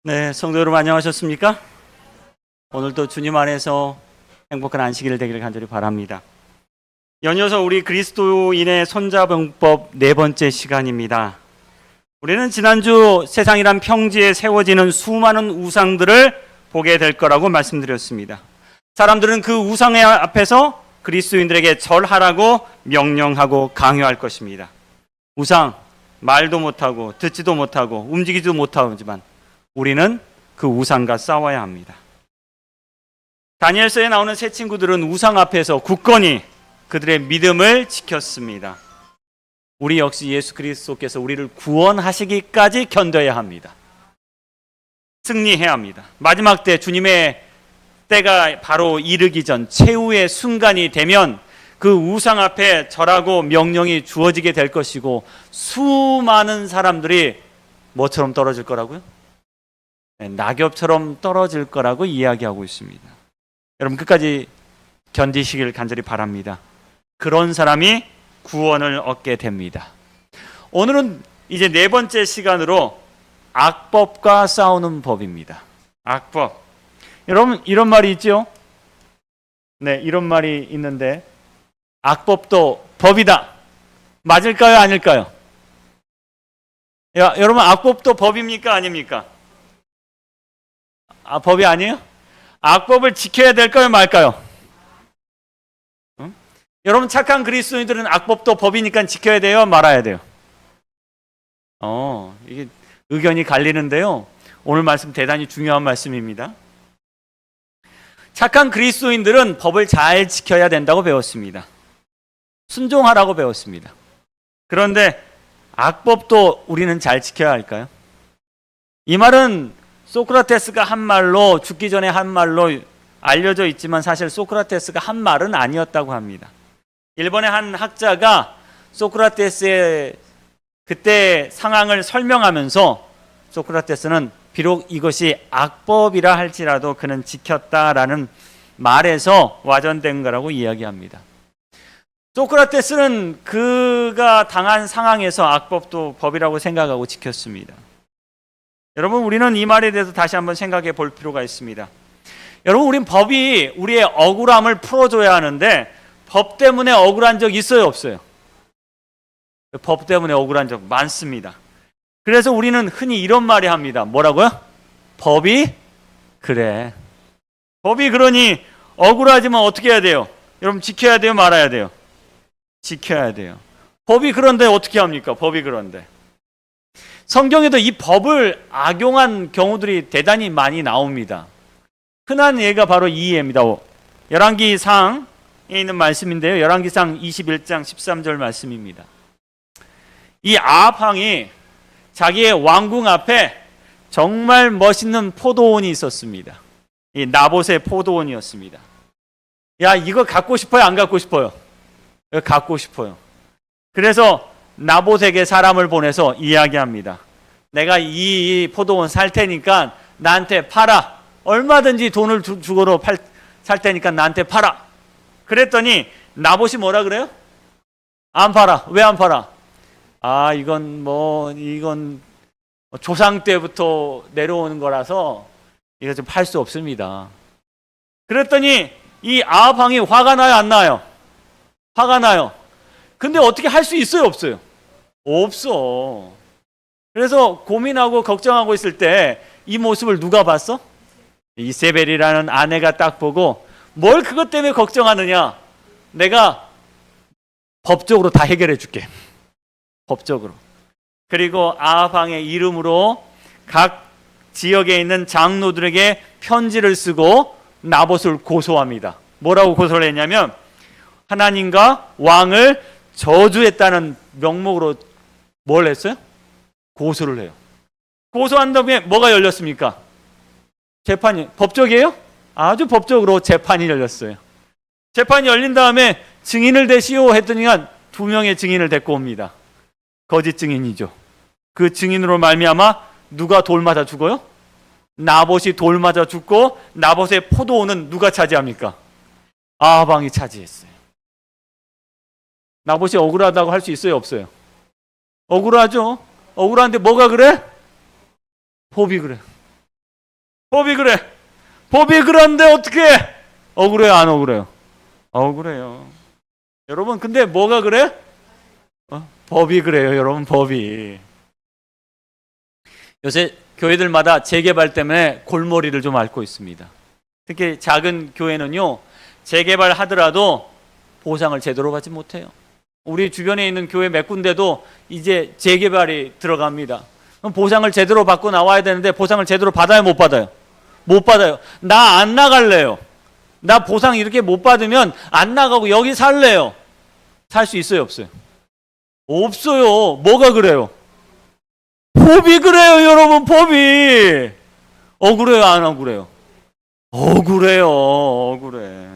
네, 성도 여러분 안녕하셨습니까? 오늘도 주님 안에서 행복한 안식일 되기를 간절히 바랍니다. 연이어서 우리 그리스도인의 손자병법 네 번째 시간입니다. 우리는 지난주 세상이란 평지에 세워지는 수많은 우상들을 보게 될 거라고 말씀드렸습니다. 사람들은 그 우상의 앞에서 그리스도인들에게 절하라고 명령하고 강요할 것입니다. 우상, 말도 못하고 듣지도 못하고 움직이지도 못하지만 우리는 그 우상과 싸워야 합니다. 다니엘서에 나오는 세 친구들은 우상 앞에서 굳건히 그들의 믿음을 지켰습니다. 우리 역시 예수 그리스도께서 우리를 구원하시기까지 견뎌야 합니다. 승리해야 합니다. 마지막 때 주님의 때가 바로 이르기 전 최후의 순간이 되면 그 우상 앞에 절하고 명령이 주어지게 될 것이고 수많은 사람들이 뭐처럼 떨어질 거라고요? 낙엽처럼 떨어질 거라고 이야기하고 있습니다. 여러분 끝까지 견디시길 간절히 바랍니다. 그런 사람이 구원을 얻게 됩니다. 오늘은 이제 네 번째 시간으로 악법과 싸우는 법입니다. 악법. 여러분 이런 말이 있죠? 네, 이런 말이 있는데 악법도 법이다. 맞을까요? 아닐까요? 여러분 악법도 법입니까? 아닙니까? 법이 아니에요? 악법을 지켜야 될까요? 말까요? 응? 여러분 착한 그리스도인들은 악법도 법이니까 지켜야 돼요? 말아야 돼요? 이게 의견이 갈리는데요. 오늘 말씀 대단히 중요한 말씀입니다. 착한 그리스도인들은 법을 잘 지켜야 된다고 배웠습니다. 순종하라고 배웠습니다. 그런데 악법도 우리는 잘 지켜야 할까요? 이 말은 소크라테스가 한 말로 죽기 전에 한 말로 알려져 있지만 사실 소크라테스가 한 말은 아니었다고 합니다. 일본의 한 학자가 소크라테스의 그때 상황을 설명하면서 소크라테스는 비록 이것이 악법이라 할지라도 그는 지켰다라는 말에서 와전된 거라고 이야기합니다. 소크라테스는 그가 당한 상황에서 악법도 법이라고 생각하고 지켰습니다. 여러분 우리는 이 말에 대해서 다시 한번 생각해 볼 필요가 있습니다. 여러분 우린 법이 우리의 억울함을 풀어줘야 하는데 법 때문에 억울한 적 있어요? 없어요? 법 때문에 억울한 적 많습니다. 그래서 우리는 흔히 이런 말이 합니다. 뭐라고요? 법이 그래. 법이 그러니 억울하지만 어떻게 해야 돼요? 여러분 지켜야 돼요? 말아야 돼요? 지켜야 돼요. 법이 그런데 어떻게 합니까? 법이 그런데. 성경에도 이 법을 악용한 경우들이 대단히 많이 나옵니다. 흔한 예가 바로 이 예입니다. 열왕기상에 있는 말씀인데요. 열왕기상 21장 13절 말씀입니다. 이 아합 왕이 자기의 왕궁 앞에 정말 멋있는 포도원이 있었습니다. 이 나봇의 포도원이었습니다. 야, 이거 갖고 싶어요? 안 갖고 싶어요? 갖고 싶어요. 그래서 나봇에게 사람을 보내서 이야기합니다. 내가 이 포도원 살 테니까 나한테 팔아. 얼마든지 돈을 주고로 살 테니까 나한테 팔아. 그랬더니 나봇이 뭐라 그래요? 안 팔아. 왜 안 팔아? 이건 조상 때부터 내려오는 거라서 이거 좀 팔 수 없습니다. 그랬더니 이 아합 왕이 화가 나요? 안 나요? 화가 나요. 근데 어떻게 할 수 있어요? 없어요? 없어. 그래서 고민하고 걱정하고 있을 때 이 모습을 누가 봤어? 이세벨이라는 아내가 딱 보고 뭘 그것 때문에 걱정하느냐? 내가 법적으로 다 해결해 줄게. 법적으로. 그리고 아합 왕의 이름으로 각 지역에 있는 장로들에게 편지를 쓰고 나봇을 고소합니다. 뭐라고 고소를 했냐면 하나님과 왕을 저주했다는 명목으로 뭘 했어요? 고소를 해요. 고소한 다음에 뭐가 열렸습니까? 재판이. 법적이에요? 아주 법적으로 재판이 열렸어요. 재판이 열린 다음에 증인을 대시오 했더니 두 명의 증인을 데리고 옵니다. 거짓 증인이죠. 그 증인으로 말미암아 누가 돌 맞아 죽어요? 나봇이 돌 맞아 죽고 나봇의 포도원은 누가 차지합니까? 아합 왕이 차지했어요. 나봇이 억울하다고 할 수 있어요? 없어요? 억울하죠? 억울한데 뭐가 그래? 법이 그래. 법이 그래. 법이 그런데 어떻게 억울해요, 안 억울해요? 억울해요. 여러분, 근데 뭐가 그래? 법이 그래요, 여러분. 법이. 요새 교회들마다 재개발 때문에 골머리를 좀 앓고 있습니다. 특히 작은 교회는요, 재개발 하더라도 보상을 제대로 받지 못해요. 우리 주변에 있는 교회 몇 군데도 이제 재개발이 들어갑니다. 그럼 보상을 제대로 받고 나와야 되는데 보상을 제대로 받아요, 못 받아요? 못 받아요. 나 안 나갈래요. 나 보상 이렇게 못 받으면 안 나가고 여기 살래요. 살 수 있어요, 없어요? 없어요. 뭐가 그래요? 법이 그래요, 여러분. 법이. 억울해요, 안 억울해요? 억울해요. 억울해.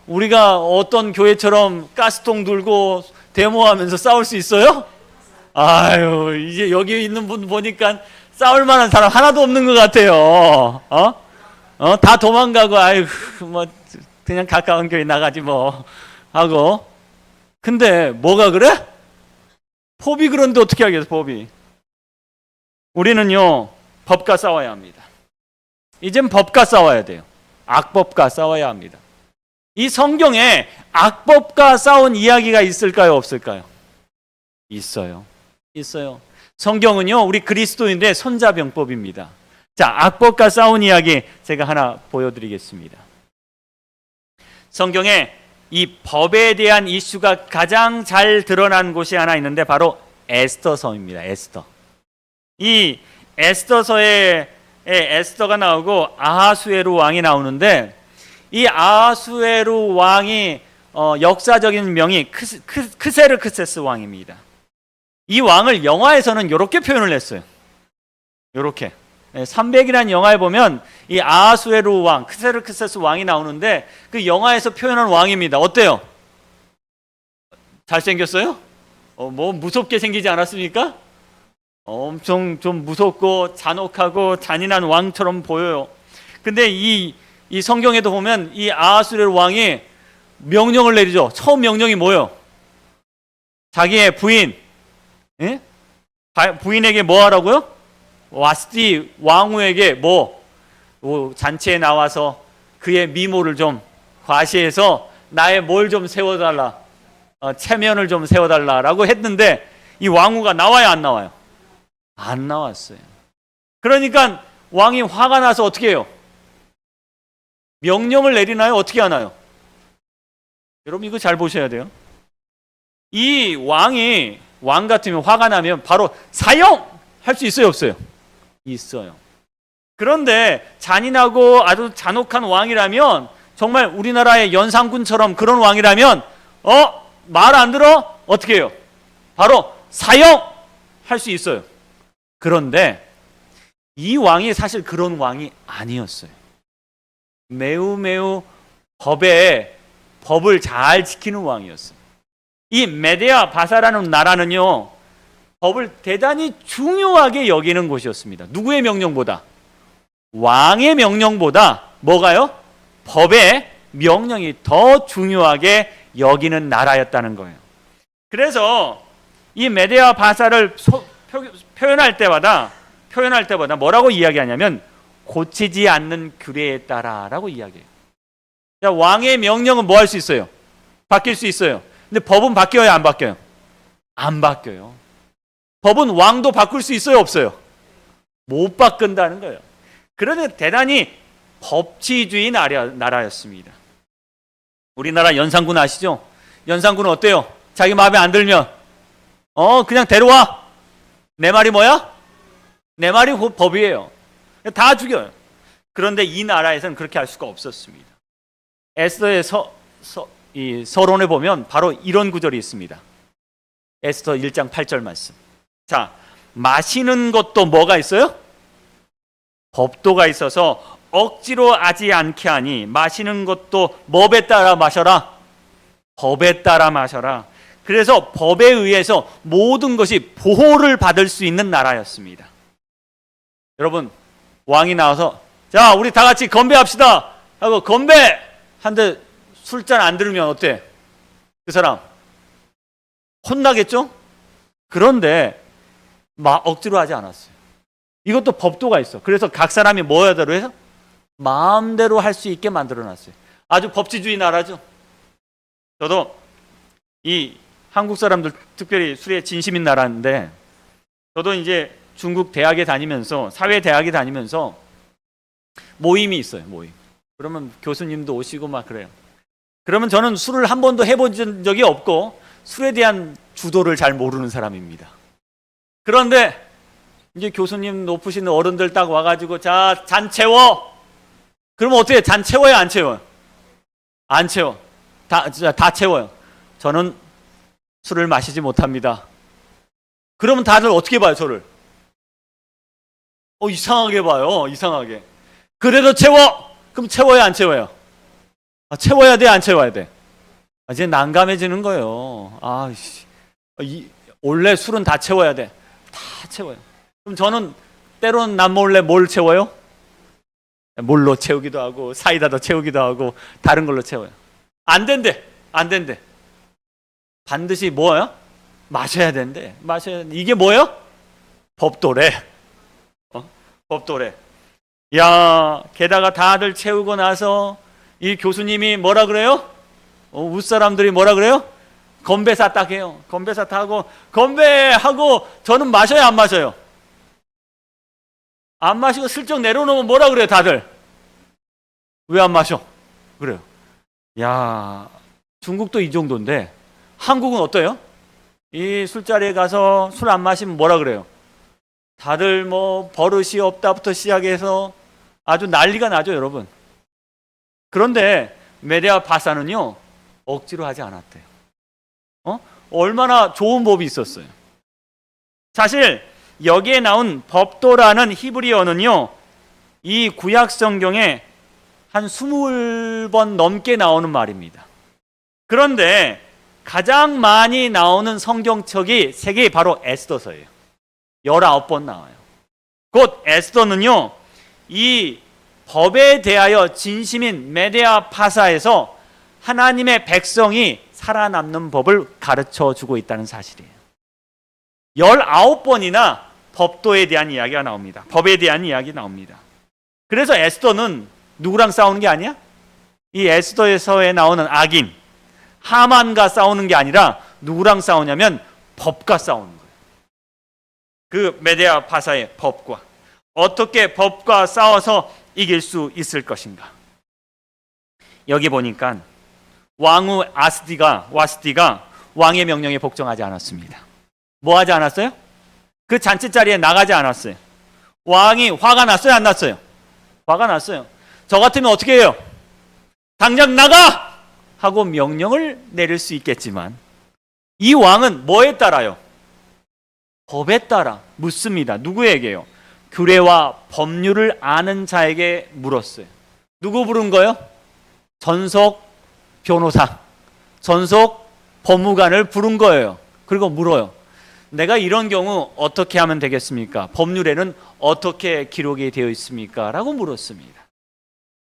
우리가 어떤 교회처럼 가스통 들고 데모하면서 싸울 수 있어요? 아유, 이제 여기 있는 분 보니까 싸울 만한 사람 하나도 없는 것 같아요. 다 도망가고, 아유, 뭐, 그냥 가까운 교회 나가지 뭐, 하고. 근데 뭐가 그래? 법이 그런데 어떻게 하겠어, 법이. 우리는요, 법과 싸워야 합니다. 이젠 법과 싸워야 돼요. 악법과 싸워야 합니다. 이 성경에 악법과 싸운 이야기가 있을까요, 없을까요? 있어요. 있어요. 성경은요, 우리 그리스도인들의 손자병법입니다. 자, 악법과 싸운 이야기 제가 하나 보여드리겠습니다. 성경에 이 법에 대한 이슈가 가장 잘 드러난 곳이 하나 있는데 바로 에스더서입니다. 에스더. 이 에스더서에 에스더가 나오고 아하수에로 왕이 나오는데 이 아하수에로 왕이 역사적인 명이 크세르크세스 왕입니다. 이 왕을 영화에서는 이렇게 표현을 했어요. 이렇게 300이라는 영화에 보면 이 아하수에로 왕, 크세르크세스 왕이 나오는데 그 영화에서 표현한 왕입니다. 어때요? 잘생겼어요? 뭐 무섭게 생기지 않았습니까? 엄청 좀 무섭고 잔혹하고 잔인한 왕처럼 보여요. 근데 이 성경에도 보면 이 아하수에로 왕이 명령을 내리죠. 처음 명령이 뭐예요? 자기의 부인, 예? 부인에게 뭐 하라고요? 와스티 왕후에게 잔치에 나와서 그의 미모를 좀 과시해서 나의 뭘 좀 세워달라, 체면을 좀 세워달라라고 했는데 이 왕후가 나와요, 안 나와요? 안 나왔어요. 그러니까 왕이 화가 나서 어떻게 해요? 명령을 내리나요? 어떻게 하나요? 여러분 이거 잘 보셔야 돼요. 이 왕 같으면 화가 나면 바로 사형할 수 있어요, 없어요? 있어요. 그런데 잔인하고 아주 잔혹한 왕이라면, 정말 우리나라의 연산군처럼 그런 왕이라면 말 안 들어? 어떻게 해요? 바로 사형할 수 있어요. 그런데 이 왕이 사실 그런 왕이 아니었어요. 매우 법을 잘 지키는 왕이었어요. 이 메데아 바사라는 나라는요, 법을 대단히 중요하게 여기는 곳이었습니다. 누구의 명령보다? 왕의 명령보다 뭐가요? 법의 명령이 더 중요하게 여기는 나라였다는 거예요. 그래서 이 메데아 바사를 표현할 때마다 뭐라고 이야기하냐면 고치지 않는 규례에 따라라고 이야기해요. 자, 왕의 명령은 뭐 할 수 있어요? 바뀔 수 있어요. 근데 법은 바뀌어요, 안 바뀌어요? 안 바뀌어요. 법은 왕도 바꿀 수 있어요, 없어요? 못 바꾼다는 거예요. 그런데 대단히 법치주의 나라였습니다. 우리나라 연산군 아시죠? 연산군은 어때요? 자기 마음에 안 들면 그냥 데려와. 내 말이 뭐야? 내 말이 법이에요. 다 죽여요. 그런데 이 나라에서는 그렇게 할 수가 없었습니다. 에스더의 이 서론에 보면 바로 이런 구절이 있습니다. 에스더 1장 8절 말씀. 자, 마시는 것도 뭐가 있어요? 법도가 있어서 억지로 하지 않게 하니 마시는 것도 법에 따라 마셔라. 법에 따라 마셔라. 그래서 법에 의해서 모든 것이 보호를 받을 수 있는 나라였습니다. 여러분, 왕이 나와서 자, 우리 다 같이 건배합시다 하고 건배 한데 술잔 안 들으면 어때? 그 사람 혼나겠죠? 그런데 막 억지로 하지 않았어요. 이것도 법도가 있어. 그래서 각 사람이 뭐야대로 해서 마음대로 할 수 있게 만들어놨어요. 아주 법치주의 나라죠. 저도 이 한국 사람들 특별히 술에 진심인 나라인데, 저도 이제 중국 대학에 다니면서, 사회 대학에 다니면서 모임이 있어요. 모임. 그러면 교수님도 오시고 막 그래요. 그러면 저는 술을 한 번도 해본 적이 없고 술에 대한 주도를 잘 모르는 사람입니다. 그런데 이제 교수님 높으신 어른들 딱 와가지고 자, 잔 채워. 그러면 어떻게 해? 잔 채워요? 안 채워요? 안 채워. 다 채워요. 저는 술을 마시지 못합니다. 그러면 다들 어떻게 봐요, 저를? 이상하게 봐요. 이상하게. 그래도 채워! 그럼 채워요, 안 채워요? 채워야 돼, 안 채워야 돼? 이제 난감해지는 거예요. 원래 술은 다 채워야 돼. 다 채워요. 그럼 저는 때로는 남몰래 뭘 채워요? 물로 채우기도 하고 사이다도 채우기도 하고 다른 걸로 채워요. 안 된대. 안 된대. 반드시 뭐예요? 마셔야 된대. 마셔야 된대. 이게 뭐예요? 법도래. 법도래. 야, 게다가 다들 채우고 나서 이 교수님이 뭐라 그래요? 윗사람들이 뭐라 그래요? 건배사 딱 해요. 건배사 타고 건배하고 저는 마셔요, 안 마셔요? 안 마시고 슬쩍 내려놓으면 뭐라 그래요, 다들? 왜 안 마셔? 그래요. 야, 중국도 이 정도인데 한국은 어때요? 이 술자리에 가서 술 안 마시면 뭐라 그래요? 다들 뭐 버릇이 없다부터 시작해서 아주 난리가 나죠, 여러분. 그런데 메데아 바사는요, 억지로 하지 않았대요. 얼마나 좋은 법이 있었어요. 사실 여기에 나온 법도라는 히브리어는요, 이 구약 성경에 한 20번 넘게 나오는 말입니다. 그런데 가장 많이 나오는 성경책이 책이 바로 에스더서예요. 19번 나와요. 곧 에스더는요, 이 법에 대하여 진심인 메데아 파사에서 하나님의 백성이 살아남는 법을 가르쳐 주고 있다는 사실이에요. 19번이나 법도에 대한 이야기가 나옵니다. 법에 대한 이야기 나옵니다. 그래서 에스더는 누구랑 싸우는 게 아니야? 이 에스더에서에 나오는 악인 하만과 싸우는 게 아니라 누구랑 싸우냐면 법과 싸우는 거예요. 그 메데아 파사의 법과. 어떻게 법과 싸워서 이길 수 있을 것인가? 여기 보니까 왕후 와스디가 왕의 명령에 복종하지 않았습니다. 뭐 하지 않았어요? 그 잔치 자리에 나가지 않았어요. 왕이 화가 났어요, 안 났어요? 화가 났어요. 저 같으면 어떻게 해요? 당장 나가! 하고 명령을 내릴 수 있겠지만 이 왕은 뭐에 따라요? 법에 따라 묻습니다. 누구에게요? 규례와 법률을 아는 자에게 물었어요. 누구 부른 거요? 전속 변호사, 전속 법무관을 부른 거예요. 그리고 물어요. 내가 이런 경우 어떻게 하면 되겠습니까? 법률에는 어떻게 기록이 되어 있습니까? 라고 물었습니다.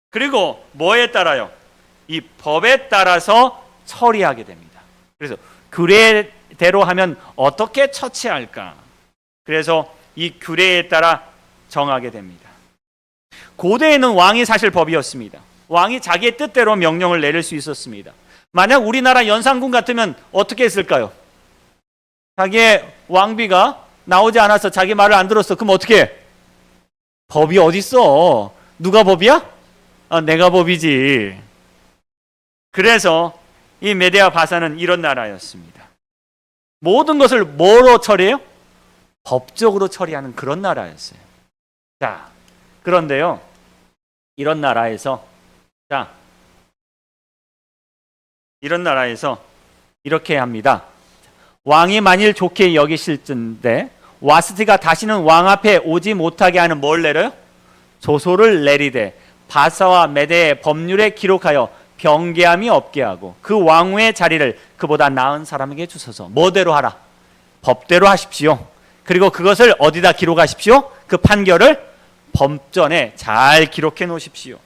그리고 뭐에 따라요? 이 법에 따라서 처리하게 됩니다. 그래서 규례대로 하면 어떻게 처치할까? 그래서 이 규례에 따라 정하게 됩니다. 고대에는 왕이 사실 법이었습니다. 왕이 자기의 뜻대로 명령을 내릴 수 있었습니다. 만약 우리나라 연산군 같으면 어떻게 했을까요? 자기의 왕비가 나오지 않아서 자기 말을 안 들었어. 그럼 어떻게 해? 법이 어딨어? 누가 법이야? 내가 법이지. 그래서 이 메데아 바사는 이런 나라였습니다. 모든 것을 뭐로 처리해요? 법적으로 처리하는 그런 나라였어요. 자, 그런데요, 이런 나라에서 이렇게 합니다. 왕이 만일 좋게 여기실진데 와스티가 다시는 왕 앞에 오지 못하게 하는 뭘 내려요? 조소를 내리되 바사와 메대의 법률에 기록하여 병개함이 없게 하고 그 왕후의 자리를 그보다 나은 사람에게 주소서. 뭐대로 하라? 법대로 하십시오. 그리고 그것을 어디다 기록하십시오? 그 판결을 법전에 잘 기록해 놓으십시오.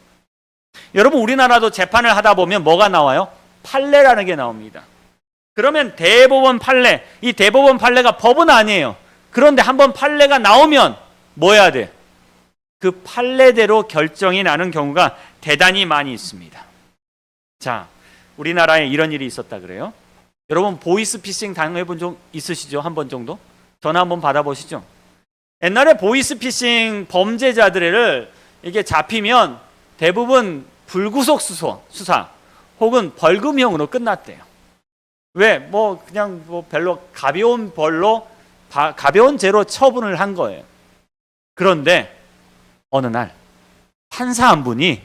여러분, 우리나라도 재판을 하다 보면 뭐가 나와요? 판례라는 게 나옵니다. 그러면 대법원 판례, 이 대법원 판례가 법은 아니에요. 그런데 한번 판례가 나오면 뭐 해야 돼? 그 판례대로 결정이 나는 경우가 대단히 많이 있습니다. 자, 우리나라에 이런 일이 있었다 그래요. 여러분 보이스피싱 당해본 적 있으시죠? 한 번 정도? 전화 한번 받아보시죠. 옛날에 보이스피싱 범죄자들을 이게 잡히면 대부분 불구속 수사 혹은 벌금형으로 끝났대요. 왜? 뭐 그냥 뭐 별로 가벼운 벌로 가벼운 죄로 처분을 한 거예요. 그런데 어느 날 판사 한 분이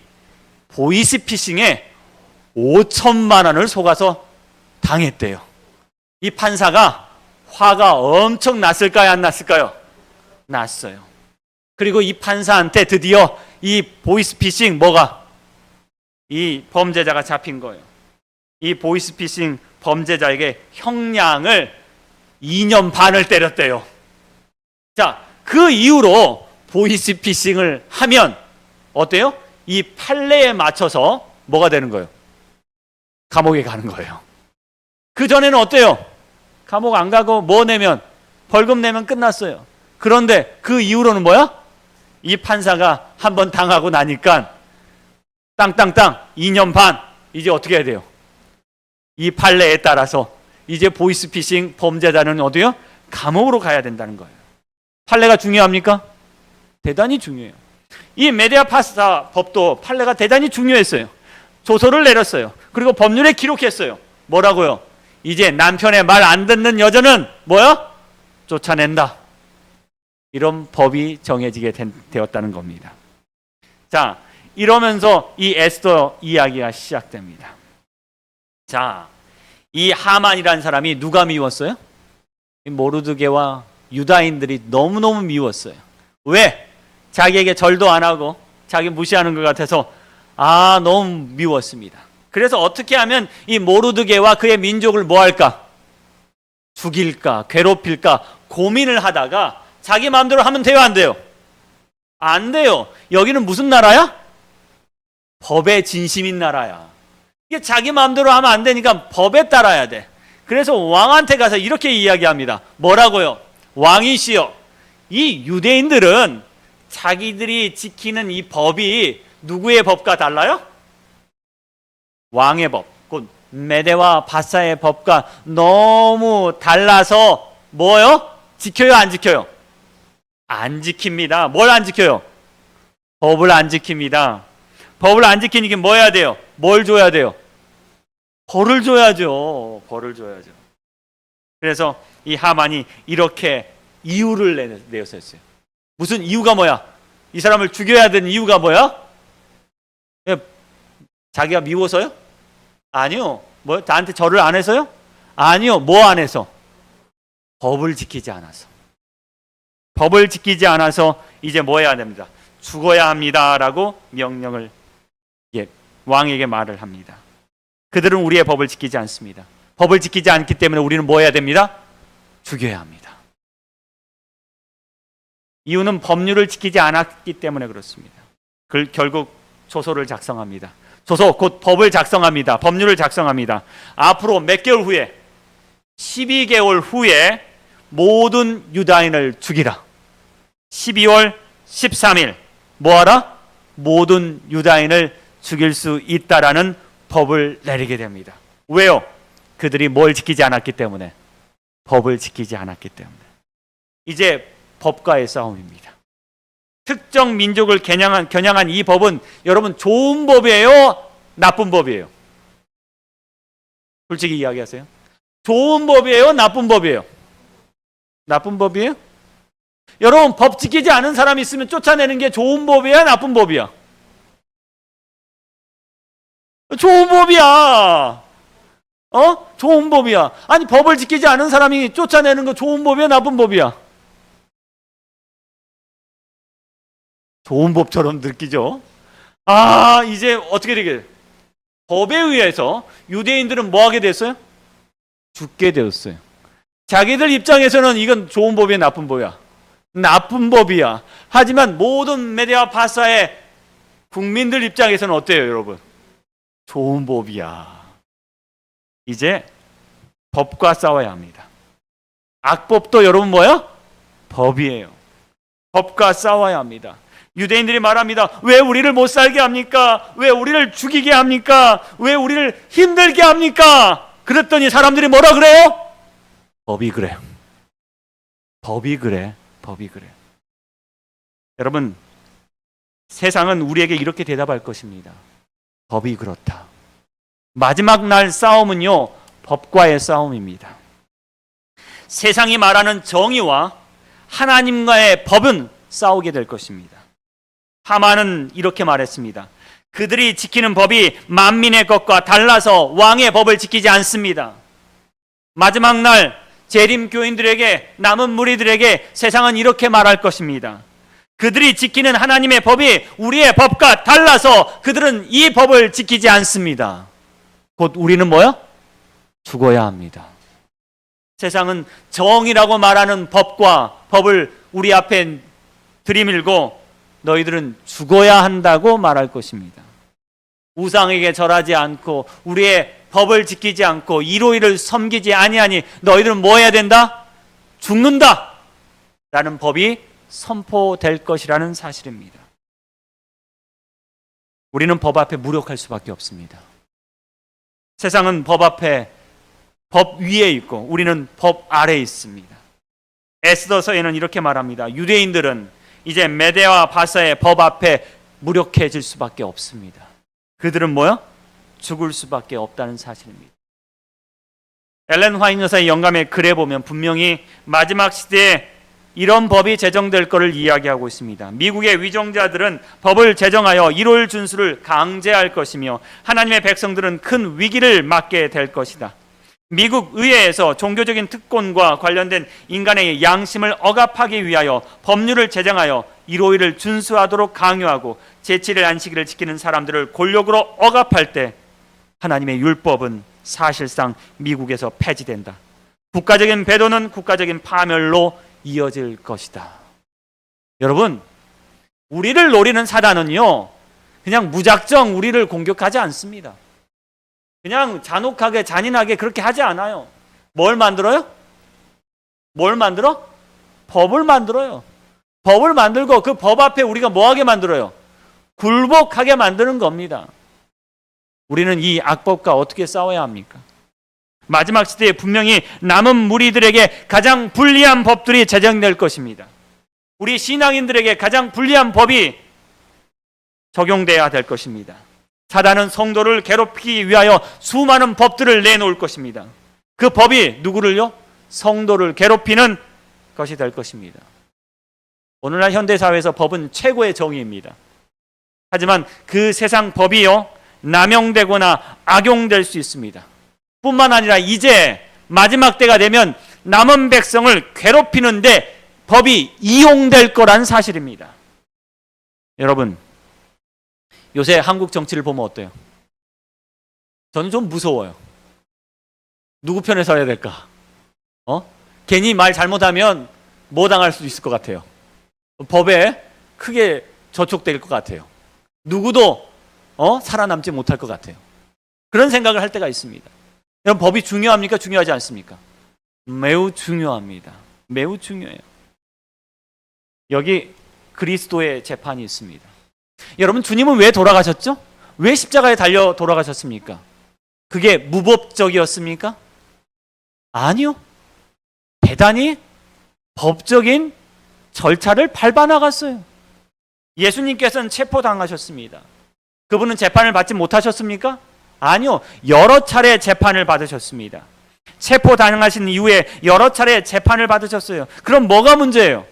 보이스피싱에 5천만 원을 속아서 당했대요. 이 판사가 화가 엄청 났을까요? 안 났을까요? 났어요. 그리고 이 판사한테 드디어 이 보이스피싱 이 범죄자가 잡힌 거예요. 이 보이스피싱 범죄자에게 형량을 2년 반을 때렸대요. 자, 그 이후로 보이스피싱을 하면 어때요? 이 판례에 맞춰서 뭐가 되는 거예요? 감옥에 가는 거예요. 그 전에는 어때요? 감옥 안 가고 뭐 내면 벌금 내면 끝났어요. 그런데 그 이후로는 뭐야? 이 판사가 한번 당하고 나니까 땅땅땅 2년 반 이제 어떻게 해야 돼요? 이 판례에 따라서 이제 보이스피싱 범죄자는 어디요? 감옥으로 가야 된다는 거예요. 판례가 중요합니까? 대단히 중요해요. 이 메디아파사 법도 판례가 대단히 중요했어요. 조서를 내렸어요. 그리고 법률에 기록했어요. 뭐라고요? 이제 남편의 말 안 듣는 여자는 뭐야? 쫓아낸다. 이런 법이 정해지게 되었다는 겁니다. 자, 이러면서 이 에스더 이야기가 시작됩니다. 자, 이 하만이라는 사람이 누가 미웠어요? 모르드게와 유다인들이 너무너무 미웠어요. 왜? 자기에게 절도 안 하고 자기 무시하는 것 같아서 너무 미웠습니다. 그래서 어떻게 하면 이 모르드게와 그의 민족을 뭐 할까? 죽일까? 괴롭힐까? 고민을 하다가 자기 마음대로 하면 돼요? 안 돼요? 안 돼요. 여기는 무슨 나라야? 법의 진심인 나라야. 이게 자기 마음대로 하면 안 되니까 법에 따라야 돼. 그래서 왕한테 가서 이렇게 이야기합니다. 뭐라고요? 왕이시여, 이 유대인들은 자기들이 지키는 이 법이 누구의 법과 달라요? 왕의 법, 곧 메대와 바사의 법과 너무 달라서 뭐요? 지켜요, 안 지켜요? 안 지킵니다. 뭘 안 지켜요? 법을 안 지킵니다. 법을 안 지키니까 뭐 해야 돼요? 뭘 줘야 돼요? 벌을 줘야죠. 벌을 줘야죠. 그래서 이 하만이 이렇게 이유를 내었어요. 무슨 이유가 뭐야? 이 사람을 죽여야 되는 이유가 뭐야? 자기가 미워서요? 아니요. 뭐 나한테 절을 안 해서요? 아니요. 뭐 안 해서? 법을 지키지 않아서. 법을 지키지 않아서 이제 뭐 해야 됩니다. 죽어야 합니다라고 명령을 왕에게 말을 합니다. 그들은 우리의 법을 지키지 않습니다. 법을 지키지 않기 때문에 우리는 뭐 해야 됩니다? 죽여야 합니다. 이유는 법률을 지키지 않았기 때문에 그렇습니다. 결국 조서를 작성합니다. 조서 곧 법을 작성합니다. 법률을 작성합니다. 앞으로 몇 개월 후에 12개월 후에 모든 유다인을 죽이라. 12월 13일 뭐하라? 모든 유다인을 죽일 수 있다라는 법을 내리게 됩니다. 왜요? 그들이 뭘 지키지 않았기 때문에. 법을 지키지 않았기 때문에. 이제 법과의 싸움입니다. 특정 민족을 겨냥한 이 법은 여러분 좋은 법이에요? 나쁜 법이에요? 솔직히 이야기하세요. 좋은 법이에요? 나쁜 법이에요? 나쁜 법이에요? 여러분 법 지키지 않은 사람이 있으면 쫓아내는 게 좋은 법이야? 나쁜 법이야? 좋은 법이야. 좋은 법이야. 아니 법을 지키지 않은 사람이 쫓아내는 거 좋은 법이야? 나쁜 법이야? 좋은 법처럼 느끼죠? 이제 어떻게 되게 법에 의해서 유대인들은 뭐 하게 됐어요? 죽게 되었어요. 자기들 입장에서는 이건 좋은 법이야, 나쁜 법이야? 나쁜 법이야. 하지만 모든 메디아 바사의 국민들 입장에서는 어때요, 여러분? 좋은 법이야. 이제 법과 싸워야 합니다. 악법도 여러분 뭐야? 법이에요. 법과 싸워야 합니다. 유대인들이 말합니다. 왜 우리를 못 살게 합니까? 왜 우리를 죽이게 합니까? 왜 우리를 힘들게 합니까? 그랬더니 사람들이 뭐라 그래요? 법이 그래. 법이 그래. 법이 그래. 여러분, 세상은 우리에게 이렇게 대답할 것입니다. 법이 그렇다. 마지막 날 싸움은요, 법과의 싸움입니다. 세상이 말하는 정의와 하나님과의 법은 싸우게 될 것입니다. 하만은 이렇게 말했습니다. 그들이 지키는 법이 만민의 것과 달라서 왕의 법을 지키지 않습니다. 마지막 날 재림 교인들에게, 남은 무리들에게 세상은 이렇게 말할 것입니다. 그들이 지키는 하나님의 법이 우리의 법과 달라서 그들은 이 법을 지키지 않습니다. 곧 우리는 뭐요? 죽어야 합니다. 세상은 정의라고 말하는 법과 법을 우리 앞에 들이밀고 너희들은 죽어야 한다고 말할 것입니다. 우상에게 절하지 않고 우리의 법을 지키지 않고 이로이를 섬기지 아니하니 너희들은 뭐 해야 된다? 죽는다! 라는 법이 선포될 것이라는 사실입니다. 우리는 법 앞에 무력할 수밖에 없습니다. 세상은 법 앞에, 법 위에 있고 우리는 법 아래에 있습니다. 에스더서에는 이렇게 말합니다. 유대인들은 이제 메대와 바사의 법 앞에 무력해질 수밖에 없습니다. 그들은 뭐요? 죽을 수밖에 없다는 사실입니다. 엘렌 화이트 여사의 영감의 글에 보면 분명히 마지막 시대에 이런 법이 제정될 것을 이야기하고 있습니다. 미국의 위정자들은 법을 제정하여 1월 준수를 강제할 것이며 하나님의 백성들은 큰 위기를 맞게 될 것이다. 미국 의회에서 종교적인 특권과 관련된 인간의 양심을 억압하기 위하여 법률을 제정하여 1호일을 준수하도록 강요하고 제7일 안식일을 지키는 사람들을 권력으로 억압할 때 하나님의 율법은 사실상 미국에서 폐지된다. 국가적인 배도는 국가적인 파멸로 이어질 것이다. 여러분, 우리를 노리는 사단은요, 그냥 무작정 우리를 공격하지 않습니다. 그냥 잔혹하게 잔인하게 그렇게 하지 않아요. 뭘 만들어요? 뭘 만들어? 법을 만들어요. 법을 만들고 그 법 앞에 우리가 뭐하게 만들어요? 굴복하게 만드는 겁니다. 우리는 이 악법과 어떻게 싸워야 합니까? 마지막 시대에 분명히 남은 무리들에게 가장 불리한 법들이 제정될 것입니다. 우리 신앙인들에게 가장 불리한 법이 적용돼야 될 것입니다. 사단은 성도를 괴롭히기 위하여 수많은 법들을 내놓을 것입니다. 그 법이 누구를요? 성도를 괴롭히는 것이 될 것입니다. 오늘날 현대사회에서 법은 최고의 정의입니다. 하지만 그 세상 법이요, 남용되거나 악용될 수 있습니다. 뿐만 아니라 이제 마지막 때가 되면 남은 백성을 괴롭히는데 법이 이용될 거란 사실입니다. 여러분, 요새 한국 정치를 보면 어때요? 저는 좀 무서워요. 누구 편에 서야 될까? 괜히 말 잘못하면 뭐 당할 수도 있을 것 같아요. 법에 크게 저촉될 것 같아요. 누구도 살아남지 못할 것 같아요. 그런 생각을 할 때가 있습니다. 여러분, 법이 중요합니까? 중요하지 않습니까? 매우 중요합니다. 매우 중요해요. 여기 그리스도의 재판이 있습니다. 여러분, 주님은 왜 돌아가셨죠? 왜 십자가에 달려 돌아가셨습니까? 그게 무법적이었습니까? 아니요. 대단히 법적인 절차를 밟아 나갔어요. 예수님께서는 체포당하셨습니다. 그분은 재판을 받지 못하셨습니까? 아니요. 여러 차례 재판을 받으셨습니다. 체포당하신 이후에 여러 차례 재판을 받으셨어요. 그럼 뭐가 문제예요?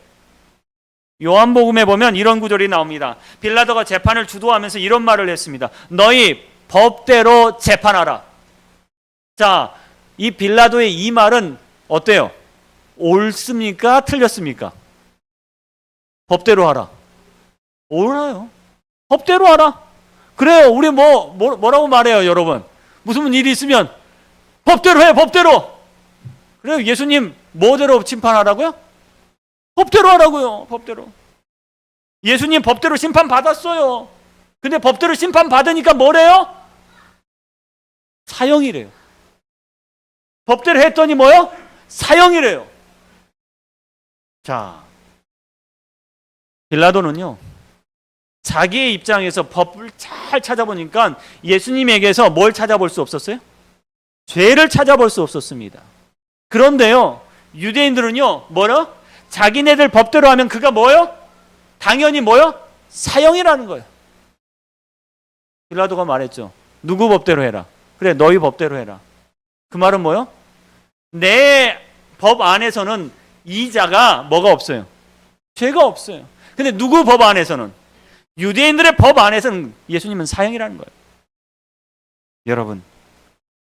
요한복음에 보면 이런 구절이 나옵니다. 빌라도가 재판을 주도하면서 이런 말을 했습니다. 너희 법대로 재판하라. 자, 이 빌라도의 이 말은 어때요? 옳습니까? 틀렸습니까? 법대로 하라. 옳아요. 법대로 하라. 그래요. 우리 뭐라고 말해요, 여러분? 무슨 일이 있으면 법대로 해, 법대로. 그래요. 예수님 뭐대로 심판하라고요? 법대로 하라고요. 법대로. 예수님 법대로 심판 받았어요. 근데 법대로 심판 받으니까 뭐래요? 사형이래요. 법대로 했더니 뭐요? 사형이래요. 자, 빌라도는요, 자기의 입장에서 법을 잘 찾아보니까 예수님에게서 뭘 찾아볼 수 없었어요? 죄를 찾아볼 수 없었습니다. 그런데요, 유대인들은요, 뭐요? 자기네들 법대로 하면 그가 뭐요? 당연히 뭐요? 사형이라는 거예요. 빌라도가 말했죠. 누구 법대로 해라. 그래, 너희 법대로 해라. 그 말은 뭐요? 내 법 안에서는 이 자가 뭐가 없어요? 죄가 없어요. 근데 누구 법 안에서는? 유대인들의 법 안에서는 예수님은 사형이라는 거예요. 여러분,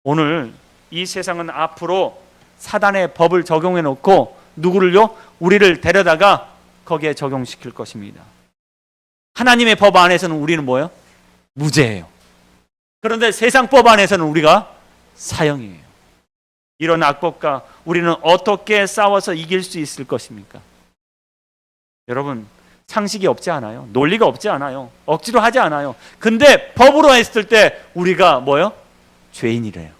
오늘 이 세상은 앞으로 사단의 법을 적용해 놓고 누구를요? 우리를 데려다가 거기에 적용시킬 것입니다. 하나님의 법 안에서는 우리는 뭐예요? 무죄예요. 그런데 세상 법 안에서는 우리가 사형이에요. 이런 악법과 우리는 어떻게 싸워서 이길 수 있을 것입니까? 여러분, 상식이 없지 않아요. 논리가 없지 않아요. 억지로 하지 않아요. 근데 법으로 했을 때 우리가 뭐예요? 죄인이래요.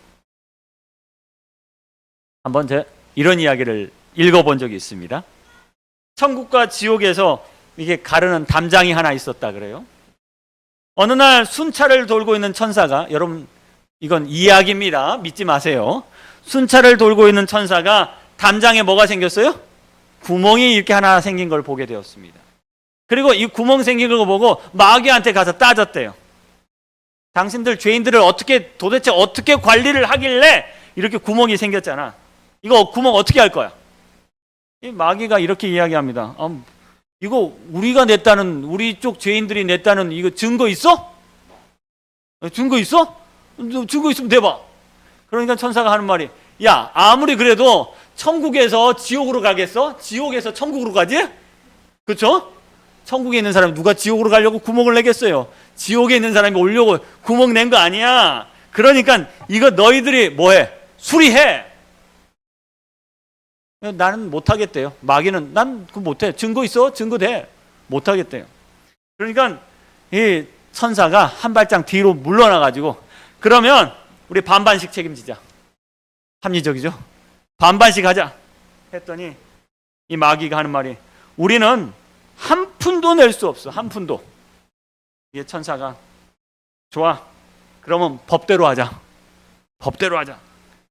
한번 제가 이런 이야기를 읽어본 적이 있습니다. 천국과 지옥에서 이게 가르는 담장이 하나 있었다 그래요. 어느 날 순찰을 돌고 있는 천사가, 여러분 이건 이야기입니다. 믿지 마세요. 순찰을 돌고 있는 천사가 담장에 뭐가 생겼어요? 구멍이 이렇게 하나 생긴 걸 보게 되었습니다. 그리고 이 구멍 생긴 걸 보고 마귀한테 가서 따졌대요. 당신들 죄인들을 도대체 어떻게 관리를 하길래 이렇게 구멍이 생겼잖아. 이거 구멍 어떻게 할 거야? 이 마귀가 이렇게 이야기합니다. 이거 우리가 냈다는, 우리 쪽 죄인들이 냈다는 이거 증거 있어? 증거 있어? 증거 있으면 대봐. 그러니까 천사가 하는 말이, 야, 아무리 그래도 천국에서 지옥으로 가겠어? 지옥에서 천국으로 가지? 그렇죠? 천국에 있는 사람이 누가 지옥으로 가려고 구멍을 내겠어요? 지옥에 있는 사람이 오려고 구멍 낸 거 아니야. 그러니까 이거 너희들이 뭐해? 수리해. 나는 못하겠대요. 마귀는 난 그거 못해. 증거 있어? 증거 돼. 못하겠대요. 그러니까 이 천사가 한 발짝 뒤로 물러나가지고, 그러면 우리 반반씩 책임지자. 합리적이죠? 반반씩 하자 했더니 이 마귀가 하는 말이, 우리는 한 푼도 낼 수 없어. 한 푼도. 이 천사가, 좋아, 그러면 법대로 하자. 법대로 하자.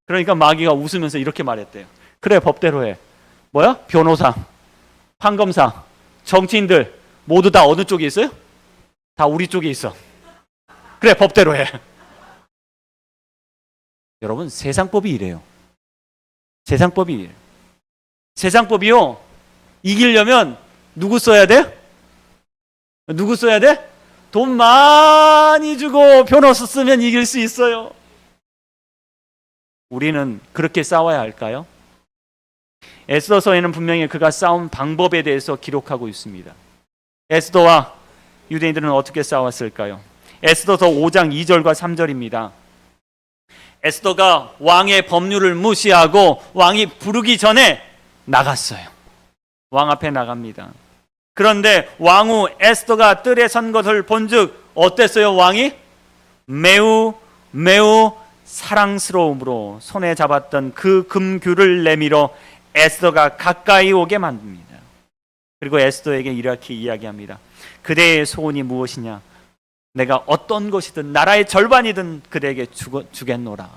그러니까 마귀가 웃으면서 이렇게 말했대요. 그래, 법대로 해. 뭐야? 변호사, 판검사, 정치인들 모두 다 어느 쪽에 있어요? 다 우리 쪽에 있어. 그래, 법대로 해. 여러분, 세상법이 이래요. 세상법이 이래요. 세상법이요, 이기려면 누구 써야 돼? 누구 써야 돼? 돈 많이 주고 변호사 쓰면 이길 수 있어요. 우리는 그렇게 싸워야 할까요? 에스더서에는 분명히 그가 싸운 방법에 대해서 기록하고 있습니다. 에스더와 유대인들은 어떻게 싸웠을까요? 에스더서 5장 2절과 3절입니다. 에스더가 왕의 법률을 무시하고 왕이 부르기 전에 나갔어요. 왕 앞에 나갑니다. 그런데 왕후 에스더가 뜰에 선 것을 본즉 어땠어요? 왕이 매우 사랑스러움으로 손에 잡았던 그 금규를 내밀어 에스더가 가까이 오게 만듭니다. 그리고 에스더에게 이렇게 이야기합니다. 그대의 소원이 무엇이냐? 내가 어떤 것이든 나라의 절반이든 그대에게 주겠노라.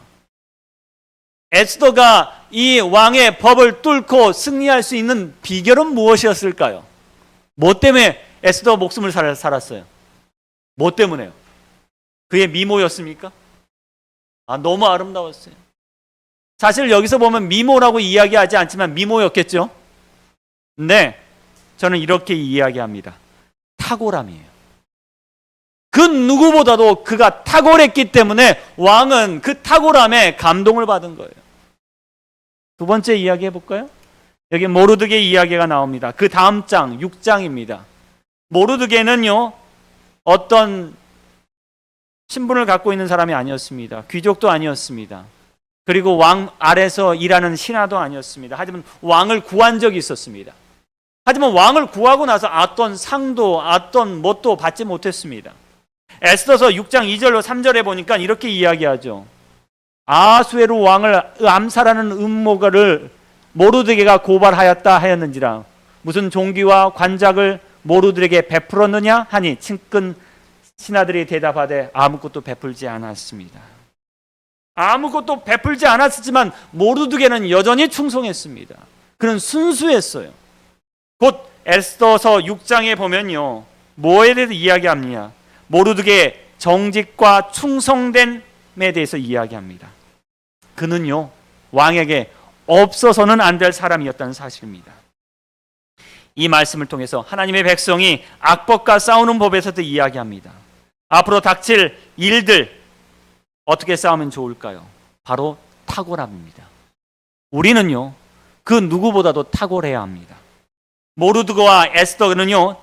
에스더가 이 왕의 법을 뚫고 승리할 수 있는 비결은 무엇이었을까요? 뭐 때문에 에스더 목숨을 살았어요? 뭐 때문에요? 그의 미모였습니까? 너무 아름다웠어요. 사실 여기서 보면 미모라고 이야기하지 않지만 미모였겠죠? 근데 저는 이렇게 이야기합니다. 탁월함이에요. 그 누구보다도 그가 탁월했기 때문에 왕은 그 탁월함에 감동을 받은 거예요. 두 번째 이야기 해볼까요? 여기 모르드게 이야기가 나옵니다. 그 다음 장 6장입니다. 모르드게는요, 어떤 신분을 갖고 있는 사람이 아니었습니다. 귀족도 아니었습니다. 그리고 왕 아래서 일하는 신하도 아니었습니다. 하지만 왕을 구한 적이 있었습니다. 하지만 왕을 구하고 나서 어떤 상도 어떤 뭣도 받지 못했습니다. 에스더서 6장 2절로 3절에 보니까 이렇게 이야기하죠. 아수에로 왕을 암살하는 음모를 모르드게가 고발하였다 하였는지라 무슨 종기와 관작을 모르들에게 베풀었느냐 하니 친근 신하들이 대답하되 아무것도 베풀지 않았습니다. 아무것도 베풀지 않았지만 모르드게는 여전히 충성했습니다. 그는 순수했어요. 곧 에스더서 6장에 보면요, 뭐에 대해서 이야기합니까? 모르드게 정직과 충성됨에 대해서 이야기합니다. 그는요, 왕에게 없어서는 안 될 사람이었다는 사실입니다. 이 말씀을 통해서 하나님의 백성이 악법과 싸우는 법에서도 이야기합니다. 앞으로 닥칠 일들, 어떻게 싸우면 좋을까요? 바로 탁월함입니다. 우리는요, 그 누구보다도 탁월해야 합니다. 모르드게와 에스더는요,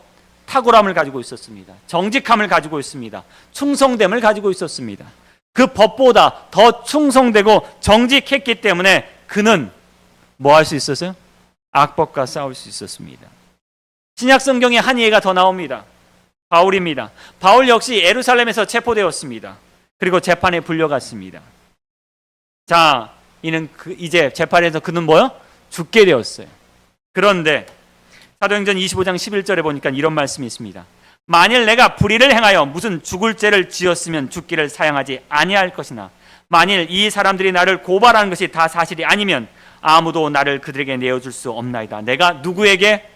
탁월함을 가지고 있었습니다. 정직함을 가지고 있습니다. 충성됨을 가지고 있었습니다. 그 법보다 더 충성되고 정직했기 때문에 그는 뭐 할 수 있었어요? 악법과 싸울 수 있었습니다. 신약 성경에 한 예가 더 나옵니다. 바울입니다. 바울 역시 예루살렘에서 체포되었습니다. 그리고 재판에 불려갔습니다. 자, 이는 이제 재판에서 그는 뭐요? 죽게 되었어요. 그런데 사도행전 25장 11절에 보니까 이런 말씀이 있습니다. 만일 내가 불의를 행하여 무슨 죽을 죄를 지었으면 죽기를 사양하지 아니할 것이나 만일 이 사람들이 나를 고발하는 것이 다 사실이 아니면 아무도 나를 그들에게 내어줄 수 없나이다. 내가 누구에게?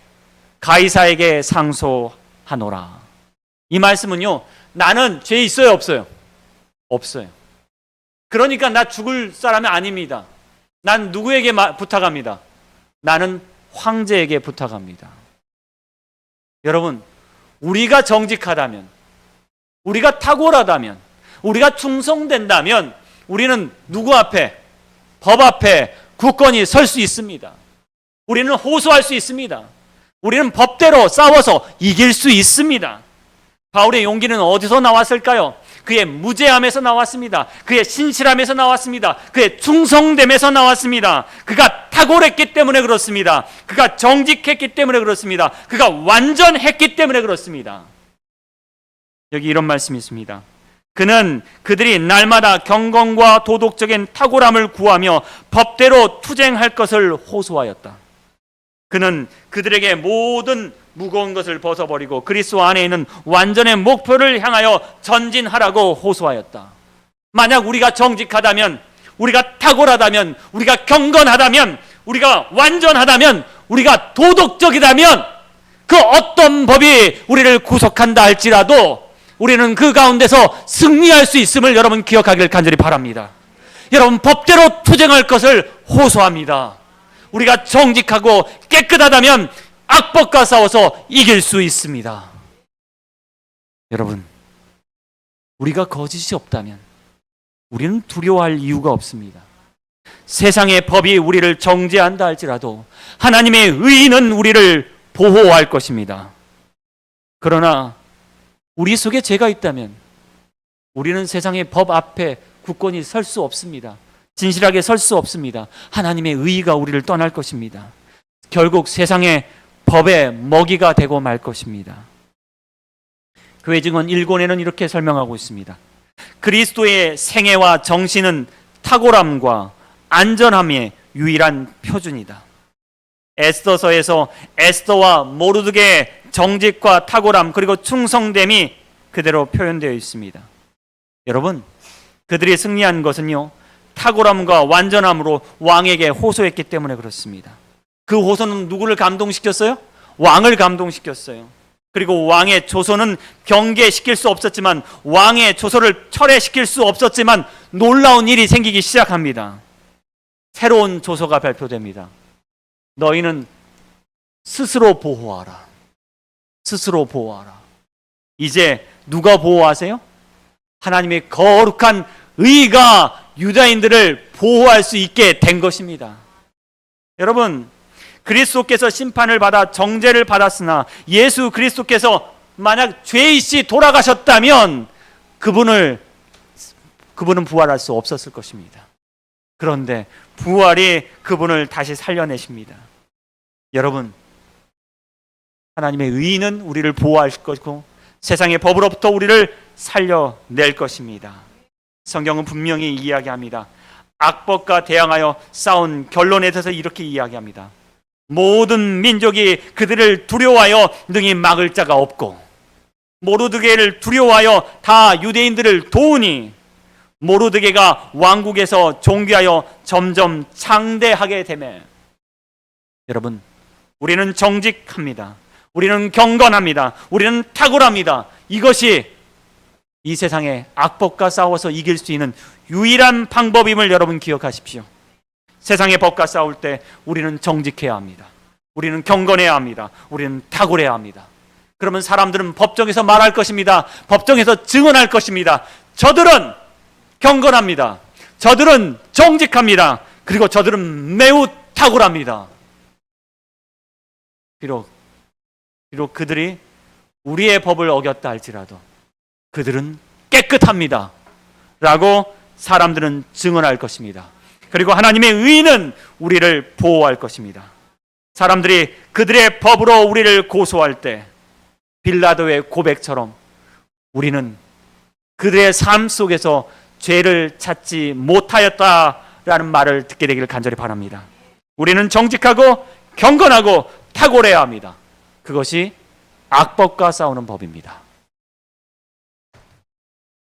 가이사에게 상소하노라. 이 말씀은요, 나는 죄 있어요, 없어요? 없어요. 그러니까 나 죽을 사람이 아닙니다. 난 누구에게 부탁합니다. 나는 황제에게 부탁합니다. 여러분, 우리가 정직하다면, 우리가 탁월하다면, 우리가 충성된다면 우리는 누구 앞에? 법 앞에 굳건히 설 수 있습니다. 우리는 호소할 수 있습니다. 우리는 법대로 싸워서 이길 수 있습니다. 바울의 용기는 어디서 나왔을까요? 그의 무죄함에서 나왔습니다. 그의 신실함에서 나왔습니다. 그의 충성됨에서 나왔습니다. 그가 탁월했기 때문에 그렇습니다. 그가 정직했기 때문에 그렇습니다. 그가 완전했기 때문에 그렇습니다. 여기 이런 말씀이 있습니다. 그는 그들이 날마다 경건과 도덕적인 탁월함을 구하며 법대로 투쟁할 것을 호소하였다. 그는 그들에게 모든 무거운 것을 벗어버리고 그리스도 안에 있는 완전의 목표를 향하여 전진하라고 호소하였다. 만약 우리가 정직하다면, 우리가 탁월하다면, 우리가 경건하다면, 우리가 완전하다면, 우리가 도덕적이다면 그 어떤 법이 우리를 구속한다 할지라도 우리는 그 가운데서 승리할 수 있음을 여러분 기억하길 간절히 바랍니다. 여러분, 법대로 투쟁할 것을 호소합니다. 우리가 정직하고 깨끗하다면 악법과 싸워서 이길 수 있습니다. 여러분, 우리가 거짓이 없다면 우리는 두려워할 이유가 없습니다. 세상의 법이 우리를 정죄한다 할지라도 하나님의 의는 우리를 보호할 것입니다. 그러나 우리 속에 죄가 있다면 우리는 세상의 법 앞에 굳건히 설 수 없습니다. 진실하게 설 수 없습니다. 하나님의 의가 우리를 떠날 것입니다. 결국 세상의 법의 먹이가 되고 말 것입니다. 교회 증언 1권에는 이렇게 설명하고 있습니다. 그리스도의 생애와 정신은 탁월함과 안전함의 유일한 표준이다. 에스더서에서 에스더와 모르드게의 정직과 탁월함 그리고 충성됨이 그대로 표현되어 있습니다. 여러분, 그들이 승리한 것은요, 탁월함과 완전함으로 왕에게 호소했기 때문에 그렇습니다. 그 호소는 누구를 감동시켰어요? 왕을 감동시켰어요. 그리고 왕의 조소는 경계시킬 수 없었지만, 왕의 조소를 철회시킬 수 없었지만 놀라운 일이 생기기 시작합니다. 새로운 조서가 발표됩니다. 너희는 스스로 보호하라. 스스로 보호하라. 이제 누가 보호하세요? 하나님의 거룩한 의가 유다인들을 보호할 수 있게 된 것입니다. 여러분, 그리스도께서 심판을 받아 정죄를 받았으나 예수 그리스도께서 만약 죄이시 돌아가셨다면 그분은 부활할 수 없었을 것입니다. 그런데 부활이 그분을 다시 살려내십니다. 여러분, 하나님의 의는 우리를 보호할 것이고 세상의 법으로부터 우리를 살려낼 것입니다. 성경은 분명히 이야기합니다. 악법과 대항하여 싸운 결론에 대해서 이렇게 이야기합니다. 모든 민족이 그들을 두려워하여 능히 막을 자가 없고 모르드게를 두려워하여 다 유대인들을 도우니 모르드게가 왕국에서 존귀하여 점점 창대하게 되매 여러분 우리는 정직합니다. 우리는 경건합니다. 우리는 탁월합니다. 이것이 이 세상의 악법과 싸워서 이길 수 있는 유일한 방법임을 여러분 기억하십시오. 세상의 법과 싸울 때 우리는 정직해야 합니다. 우리는 경건해야 합니다. 우리는 탁월해야 합니다. 그러면 사람들은 법정에서 말할 것입니다. 법정에서 증언할 것입니다. 저들은 경건합니다. 저들은 정직합니다. 그리고 저들은 매우 탁월합니다. 비록 그들이 우리의 법을 어겼다 할지라도 그들은 깨끗합니다. 라고 사람들은 증언할 것입니다. 그리고 하나님의 의는 우리를 보호할 것입니다. 사람들이 그들의 법으로 우리를 고소할 때 빌라도의 고백처럼 우리는 그들의 삶 속에서 죄를 찾지 못하였다라는 말을 듣게 되기를 간절히 바랍니다. 우리는 정직하고 경건하고 탁월해야 합니다. 그것이 악법과 싸우는 법입니다.